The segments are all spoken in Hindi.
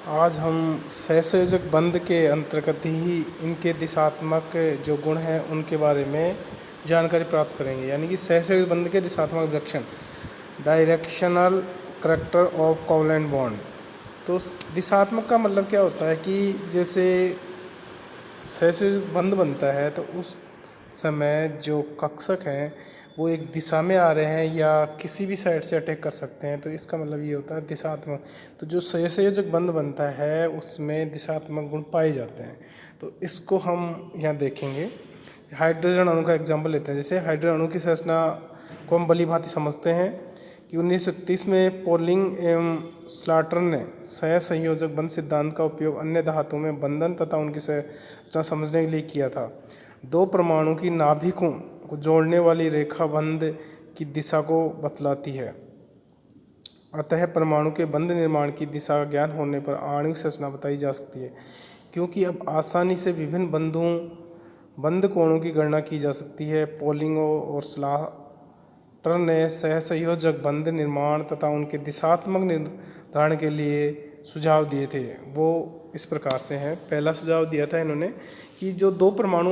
आज हम सहसंयोजक बंध के अंतर्गत ही इनके दिशात्मक जो गुण हैं उनके बारे में जानकारी प्राप्त करेंगे। यानी कि सहसंयोजक बंध के दिशात्मक लक्षण, directional character of covalent bond. तो दिशात्मक का मतलब क्या होता है कि जैसे सहसंयोजक बंध बनता है तो उस समय जो कक्षक हैं वो एक दिशा में आ रहे हैं या किसी भी साइड से अटैक कर सकते हैं, तो इसका मतलब ये होता है दिशात्मक। तो जो सहसंयोजक बंध बनता है उसमें दिशात्मक गुण पाए जाते हैं, तो इसको हम यहाँ देखेंगे। हाइड्रोजन अणु का एग्जाम्पल लेते हैं। जैसे हाइड्रोजन अणु की संरचना को हम भली भांति समझते हैं कि 1931 में पोलिंग एवं स्लाटर ने सहसंयोजक बंध सिद्धांत का उपयोग अन्य धातुओं में बंधन तथा उनकी संरचना समझने के लिए किया था। दो परमाणु की नाभिकों को जोड़ने वाली रेखा बंध की दिशा को बतलाती है, अतः परमाणु के बंध निर्माण की दिशा का ज्ञान होने पर आणविक संरचना बताई जा सकती है। क्योंकि अब आसानी से विभिन्न बंध कोणों की गणना की जा सकती है, पोलिंग और स्लाटर ने सहसंयोजक बंध निर्माण तथा उनके दिशात्मक निर्धारण के लिए सुझाव दिए थे। वो इस प्रकार से हैं। पहला सुझाव दिया था इन्होंने कि जो दो परमाणु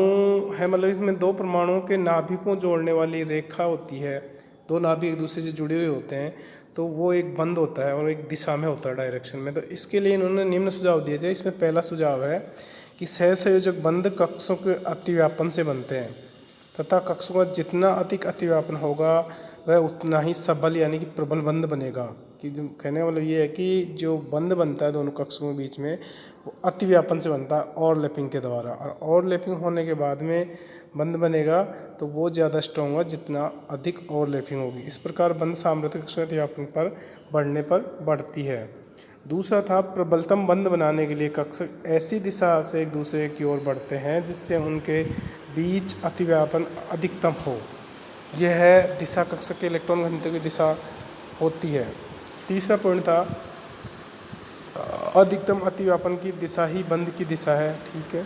है, मतलब इसमें दो परमाणुओं के नाभिकों जोड़ने वाली रेखा होती है, दो नाभिक एक दूसरे से जुड़े हुए होते हैं, तो वो एक बंध होता है और एक दिशा में होता है, डायरेक्शन में। तो इसके लिए इन्होंने निम्न सुझाव दिए थे। इसमें पहला सुझाव है कि सहसंयोजक बंध कक्षों के अतिव्यापन से बनते हैं तथा कक्षों का जितना अधिक अतिव्यापन होगा वह उतना ही सबल यानी कि प्रबल बंध बनेगा। कि जो कहने का मतलब ये है कि जो बंध बनता है दोनों कक्षों के बीच में वो अतिव्यापन से बनता है, ओवरलैपिंग के द्वारा, और ओवरलैपिंग होने के बाद में बंध बनेगा तो वो ज़्यादा स्ट्रॉन्ग होगा जितना अधिक ओवरलैपिंग होगी। इस प्रकार बंध सामर्थ्य कक्षों के अतिव्यापन पर बढ़ने पर बढ़ती है। दूसरा था प्रबलतम बंध बनाने के लिए कक्षक ऐसी दिशा से एक दूसरे की ओर बढ़ते हैं जिससे उनके बीच अतिव्यापन अधिकतम हो। यह है दिशा कक्षक के इलेक्ट्रॉन घनत्व की दिशा होती है। तीसरा पॉइंट था अधिकतम अतिव्यापन की दिशा ही बंध की दिशा है। ठीक है,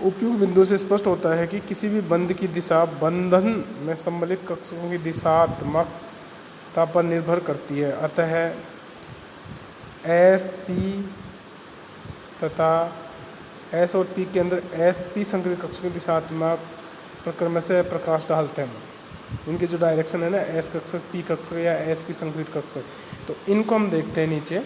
उपयुक्त बिंदु से स्पष्ट होता है कि किसी भी बंध की दिशा बंधन में सम्मिलित कक्षकों की दिशात्मकता पर निर्भर करती है। अतः एस पी तथा एस और पी के अंदर एस पी संक्रिय कक्षकों की दिशात्मक प्रक्रम से प्रकाश डालते हैं। इनके जो डायरेक्शन है ना, एस कक्षक, पी कक्षक या एस पी संक्रिय कक्षक, तो इनको हम देखते हैं नीचे।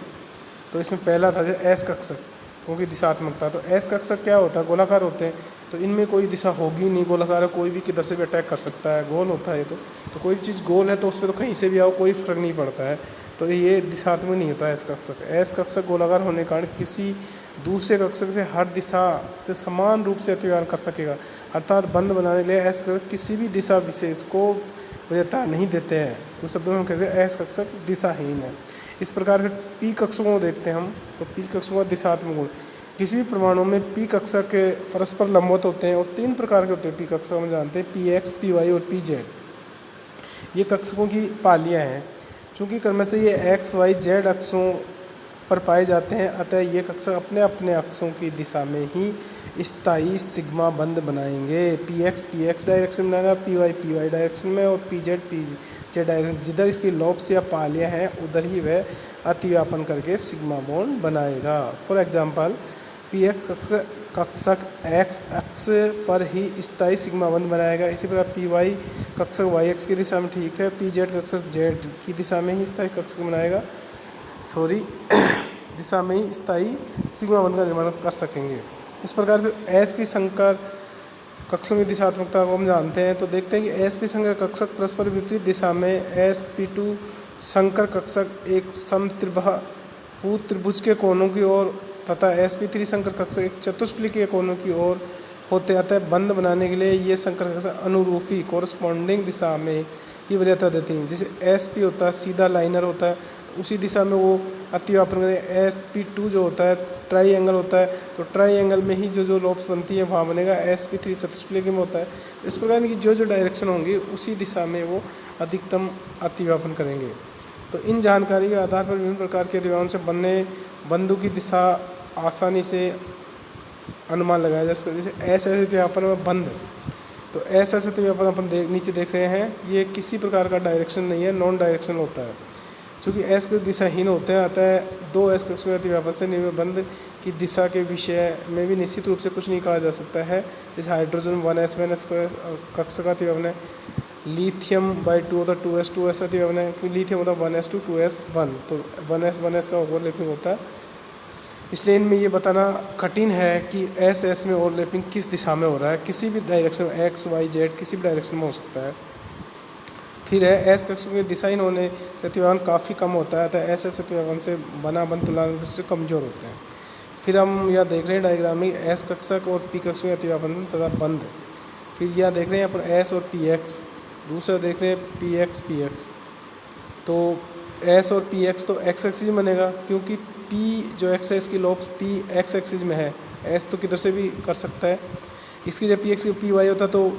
तो इसमें पहला था एस कक्षक क्योंकि दिशात्मकता। तो एस कक्षक क्या होता है, गोलाकार होते हैं, तो इनमें कोई दिशा होगी नहीं, गोलाकार है, कोई भी किधर से भी अटैक कर सकता है, गोल होता है। तो कोई चीज़ गोल है तो उस पर तो कहीं से भी आओ कोई फर्क नहीं पड़ता है, तो ये दिशात्मक नहीं होता एस कक्षक। एस कक्षक गोलाकार होने के कारण किसी दूसरे कक्षक से हर दिशा से समान रूप से अतिव्यापन कर सकेगा, अर्थात बंध बनाने के लिए एस कक्षक किसी भी दिशा विशेष को वरीयता नहीं देते हैं। तो शब्दों में हम कहते हैं एस कक्षक दिशाहीन है। इस प्रकार के पी कक्षकों को देखते हैं हम, तो पी कक्षकों का दिशात्मक गुण, किसी भी परमाणु में पी कक्षक के परस्पर लंबवत होते हैं और तीन प्रकार के होते हैं पी कक्षक, हम जानते हैं पी एक्स, पी वाई और पी जेड। ये कक्षकों की पालियाँ हैं। चूँकि क्रम से ये एक्स वाई जेड अक्षों पर पाए जाते हैं, अतः ये कक्षक अपने अपने अक्षों की दिशा में ही स्थायी सिग्मा बंध बनाएंगे। पी एक्स डायरेक्शन में बनाएगा, पी वाई डायरेक्शन में, और पी जेड डायरेक्शन। जिधर इसकी लॉब्स या पालियाँ हैं उधर ही वह अतिव्यापन करके सिग्मा बॉन्ड बनाएगा। फॉर एग्जांपल पी एक्स कक्षक एक्स अक्ष पर ही स्थायी सिग्मा बंध बनाएगा। इसी प्रकार पी वाई कक्षक वाई एक्स की दिशा में, ठीक है, पी जेड कक्षक जेड की दिशा में ही स्थायी कक्षक बनाएगा, दिशा में ही स्थायी सिग्मा बंध का निर्माण कर सकेंगे। इस प्रकार फिर एस पी संकर कक्षों की दिशात्मकता को हम जानते हैं। तो देखते हैं कि एस पी संकर कक्षक परस्पर विपरीत दिशा में, एस पी टू संकर कक्षक एक समत्रिबाहु त्रिभुज के कोनों की ओर तथा एस पी थ्री संकर कक्षक एक चतुष्फलकीय के कोनों की ओर होते, अतः बंध बनाने के लिए ये संकर कक्षक अनुरूपी कोरस्पॉन्डिंग दिशा में ही वरीयता देती हैं। जैसे एस पी होता है सीधा लाइनर होता है, तो उसी दिशा में वो अतिव्यापन करें। एस पी टू जो होता है ट्राई होता है, तो ट्राई में ही जो लॉब्स बनती है वहाँ बनेगा। एस पी थ्री चतुष्फलकीय में होता है। इस प्रकार की जो डायरेक्शन होंगी उसी दिशा में वो अधिकतम अतिव्यापन करेंगे। तो इन जानकारी के आधार पर विभिन्न प्रकार के अतिव्यापन से बनने बंधों की दिशा आसानी से अनुमान लगाया जा सकता है। जैसे एस ऐसे अतिव्यापन में बंध, तो एस ऐसे अतिव्यापन अपन नीचे देख रहे हैं, ये किसी प्रकार का डायरेक्शन नहीं है, नॉन डायरेक्शनल होता है। चूँकि एस कक्षक दिशाहीन होते हैं, अतः दो एस कक्षकों के अतिव्यापन से निर्मित बंध की दिशा के विषय में भी निश्चित रूप से कुछ नहीं कहा जा सकता है। जैसे हाइड्रोजन 1s कक्षक का अतिव्यापन है, लिथियम बाई 2 होता है 2s अतिव्यापन है, क्योंकि लिथियम होता है 1s2 2s1, तो 1s का ओवरलैपिंग होता है। इसलिए इनमें ये बताना कठिन है कि एस एस में ओवरलैपिंग किस दिशा में हो रहा है। किसी भी डायरेक्शन में एक्स वाई जेड किसी भी डायरेक्शन में हो सकता है। फिर है एस कक्षकों के दिशाहीन होने से अतिव्यापन काफ़ी कम होता है, अतः एस एस अतिव्यापन से बना बंध तुलनात्मक से कमज़ोर होते हैं। फिर हम यह देख रहे हैं डायग्राम में एस कक्षक और पी कक्षकों के अतिव्यापन तथा बंध। फिर यह देख रहे हैं यहाँ पर एस और पी एक्स, दूसरा देख रहे हैं पी एक्स। तो एस और पी एक्स तो एक्स एक्सिस में बनेगा, क्योंकि पी जो एक्स है इसकी लोब्स पी एक्स एक्सिस में है, एस तो किधर से भी कर सकता है। इसकी जब पी एक्स की पी वाई होता तो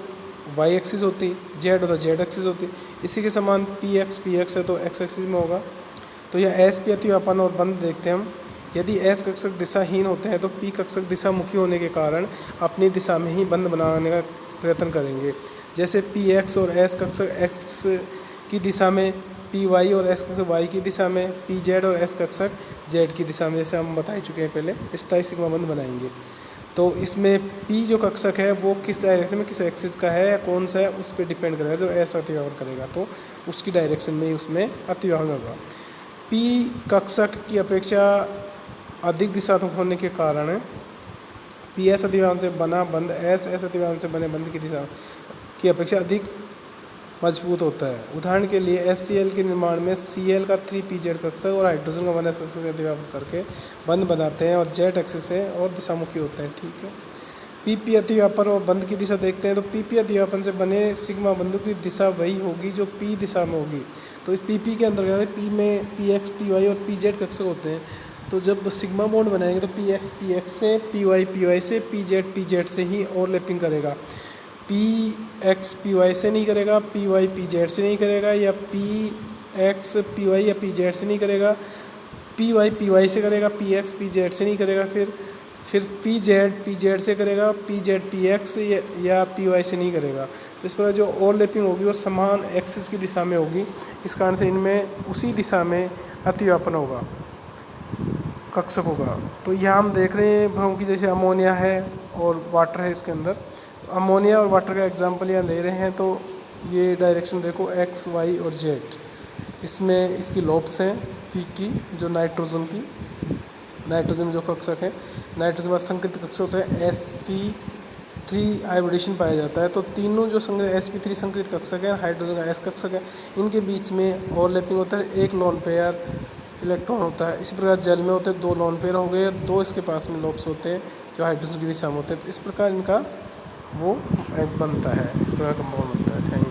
वाई एक्सिस होती, जेड होता जेड एक्सिस होती। इसी के समान पी एक्स है तो एक्स एक्सिस में होगा। तो यह एस पी अतिव्यापन और बंध देखते हैं हम। यदि एस कक्षक दिशाहीन होते हैं तो पी कक्षक दिशामुखी होने के कारण अपनी दिशा में ही बंध बनाने का प्रयत्न करेंगे। जैसे पी एक्स और एस कक्षक एक्स की दिशा में, पी वाई और एस कक्षक वाई की दिशा में, पी जेड और एस कक्षक जेड की दिशा में, जैसे हम बता ही चुके हैं पहले, स्थायी सिग्मा बंध बनाएंगे। तो इसमें पी जो कक्षक है वो किस डायरेक्शन में किस एक्सिस का है या कौन सा है उस पर डिपेंड करेगा। जब एस अतिव्यापन करेगा तो उसकी डायरेक्शन में ही उसमें अतिव्यापन होगा। पी कक्षक की अपेक्षा अधिक दिशात्मक होने के कारण पी एस अतिव्यापन से बना बंध एस अतिव्यापन से बने बंध की दिशा की अपेक्षा अधिक मजबूत होता है। उदाहरण के लिए HCl के निर्माण में Cl का 3pz कक्षक और हाइड्रोजन का 1s कक्षक अतिव्यापन करके बंध बनाते हैं और जेड एक्सिस से और दिशामुखी होते हैं। ठीक है, PP अतिव्यापन और बंध की दिशा देखते हैं। तो PP अतिव्यापन से बने सिग्मा बंधों की दिशा वही होगी जो P दिशा में होगी। तो इस PP के अंदर क्या है, P में PX PY और PZ कक्षक होते हैं। तो जब सिग्मा बॉन्ड बनाएंगे तो PX से, PY से, PZ से ही ओवरलैपिंग करेगा। PX PY से नहीं करेगा, PY PZ से नहीं करेगा, या PX PY या PZ से नहीं करेगा, PY PY से करेगा, PX PZ से नहीं करेगा, फिर PZ से करेगा, PZ PX या PY से नहीं करेगा। तो इस प्रकार जो ओवरलैपिंग होगी वो समान एक्सिस की दिशा में होगी। इस कारण से इनमें उसी दिशा में अतिव्यापन होगा कक्षकों का। तो यहाँ हम देख रहे हैं भ्रम की, जैसे अमोनिया है और वाटर है इसके अंदर। तो अमोनिया और वाटर का एग्जांपल यहाँ ले रहे हैं। तो ये डायरेक्शन देखो एक्स वाई और जेड, इसमें इसकी लोब्स हैं पी की, जो नाइट्रोजन जो कक्षक है, नाइट्रोजन के बाद संकृत कक्षक होते हैं sp3 आयोडीशन पाया जाता है। तो तीनों जो sp3 संकृत कक्षक है, हाइड्रोजन का एस कक्षक है, इनके बीच में ओवरलैपिंग होता है, एक लोन पेयर इलेक्ट्रॉन होता है। इसी प्रकार जल में होते हैं 2 लोन पेयर हो गए, 2 इसके पास में लोब्स होते हैं जो हाइड्रोजन की दिशा में होते हैं। तो इस प्रकार इनका वो बनता है, इस प्रकार का कंपाउंड बनता है। Thank you.